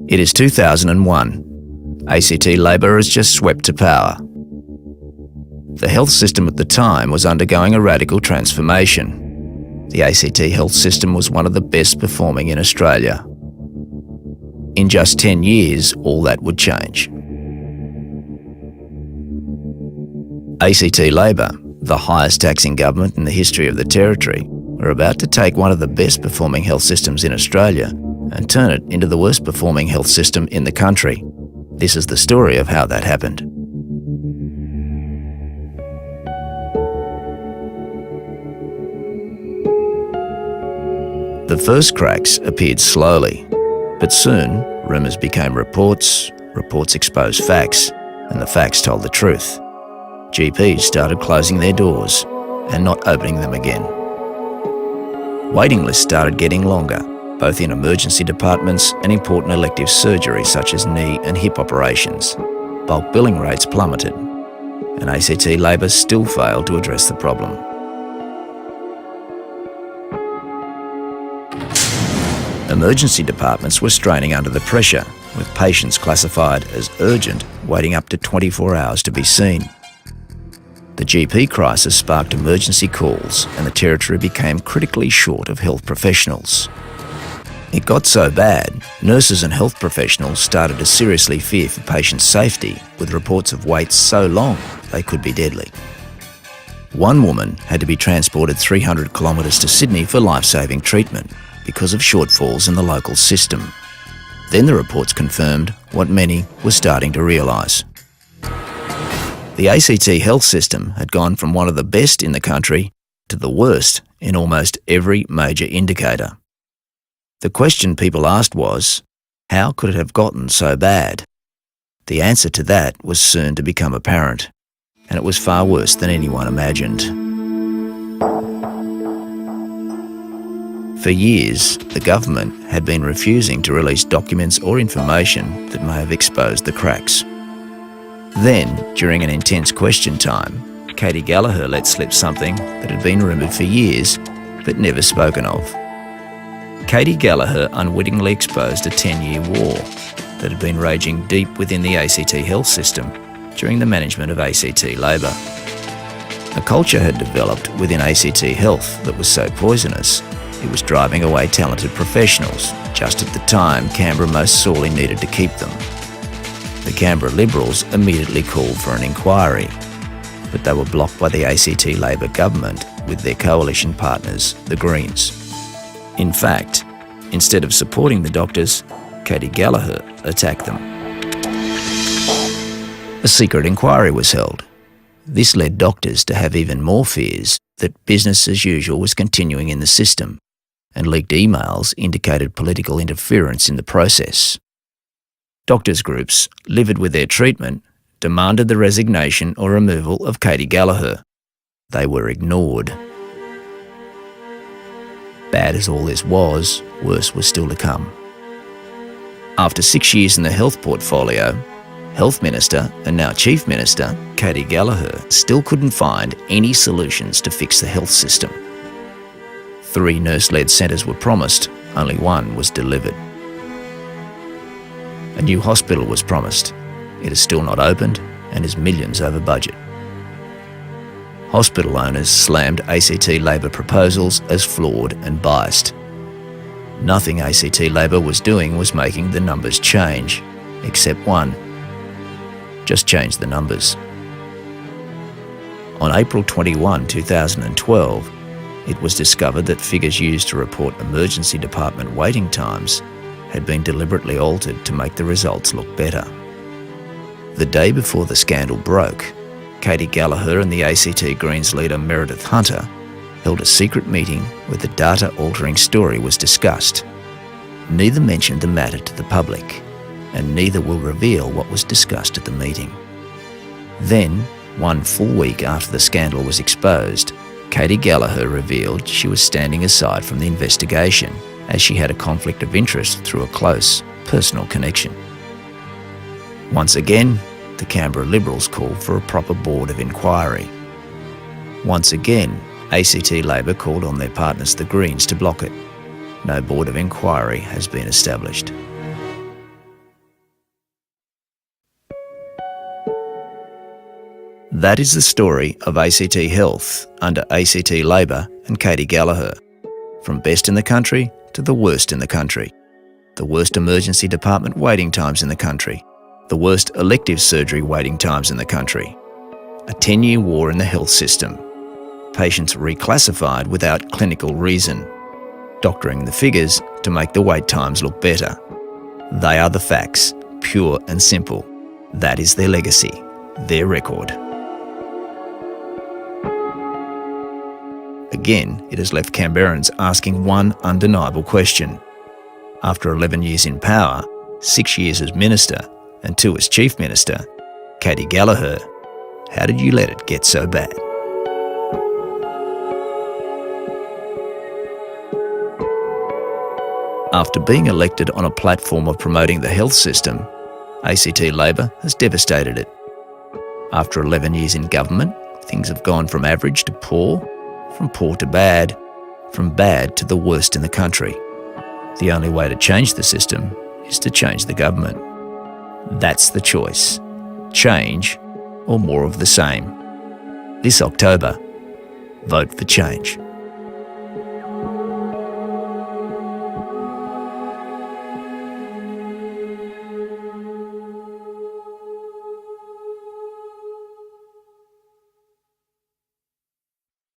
It is 2001. ACT Labor has just swept to power. The health system at the time was undergoing a radical transformation. The ACT health system was one of the best performing in Australia. In just 10 years, all that would change. ACT Labor, the highest taxing government in the history of the Territory, were about to take one of the best performing health systems in Australia and turn it into the worst performing health system in the country. This is the story of how that happened. The first cracks appeared slowly, but soon rumours became reports, reports exposed facts, and the facts told the truth. GPs started closing their doors and not opening them again. Waiting lists started getting longer, both in emergency departments and important elective surgeries such as knee and hip operations. Bulk billing rates plummeted, and ACT Labor still failed to address the problem. Emergency departments were straining under the pressure, with patients classified as urgent waiting up to 24 hours to be seen. The GP crisis sparked emergency calls and the Territory became critically short of health professionals. It got so bad, nurses and health professionals started to seriously fear for patient safety, with reports of waits so long they could be deadly. One woman had to be transported 300 kilometres to Sydney for life-saving treatment because of shortfalls in the local system. Then the reports confirmed what many were starting to realise. The ACT health system had gone from one of the best in the country to the worst in almost every major indicator. The question people asked was, how could it have gotten so bad? The answer to that was soon to become apparent, and it was far worse than anyone imagined. For years, the government had been refusing to release documents or information that may have exposed the cracks. Then, during an intense question time, Katie Gallagher let slip something that had been rumoured for years, but never spoken of. Katie Gallagher unwittingly exposed a 10-year war that had been raging deep within the ACT health system during the management of ACT Labor. A culture had developed within ACT Health that was so poisonous, it was driving away talented professionals, just at the time Canberra most sorely needed to keep them. The Canberra Liberals immediately called for an inquiry, but they were blocked by the ACT Labor government with their coalition partners, the Greens. In fact, instead of supporting the doctors, Katie Gallagher attacked them. A secret inquiry was held. This led doctors to have even more fears that business as usual was continuing in the system, and leaked emails indicated political interference in the process. Doctors' groups, livid with their treatment, demanded the resignation or removal of Katie Gallagher. They were ignored. Bad as all this was, worse was still to come. After 6 years in the health portfolio, Health Minister and now Chief Minister Katie Gallagher still couldn't find any solutions to fix the health system. 3 nurse-led centres were promised, only 1 was delivered. A new hospital was promised. It is still not opened and is millions over budget. Hospital owners slammed ACT Labor proposals as flawed and biased. Nothing ACT Labor was doing was making the numbers change, except one: just change the numbers. On April 21, 2012, it was discovered that figures used to report emergency department waiting times had been deliberately altered to make the results look better. The day before the scandal broke, Katie Gallagher and the ACT Greens leader Meredith Hunter held a secret meeting where the data-altering story was discussed. Neither mentioned the matter to the public, and neither will reveal what was discussed at the meeting. Then, 1 full week after the scandal was exposed, Katie Gallagher revealed she was standing aside from the investigation as she had a conflict of interest through a close, personal connection. Once again, the Canberra Liberals called for a proper board of inquiry. Once again, ACT Labor called on their partners the Greens to block it. no board of inquiry has been established. That is the story of ACT Health under ACT Labor and Katie Gallagher. From best in the country to the worst in the country. The worst emergency department waiting times in the country. The worst elective surgery waiting times in the country. A 10-year war in the health system. Patients reclassified without clinical reason. Doctoring the figures to make the wait times look better. They are the facts, pure and simple. That is their legacy, their record. Again, it has left Canberrans asking one undeniable question. After 11 years in power, 6 years as Minister and 2 as Chief Minister, Katie Gallagher, how did you let it get so bad? After being elected on a platform of promoting the health system, ACT Labor has devastated it. After 11 years in government, things have gone from average to poor, from poor to bad, from bad to the worst in the country. The only way to change the system is to change the government. That's the choice. Change or more of the same. This October, vote for change.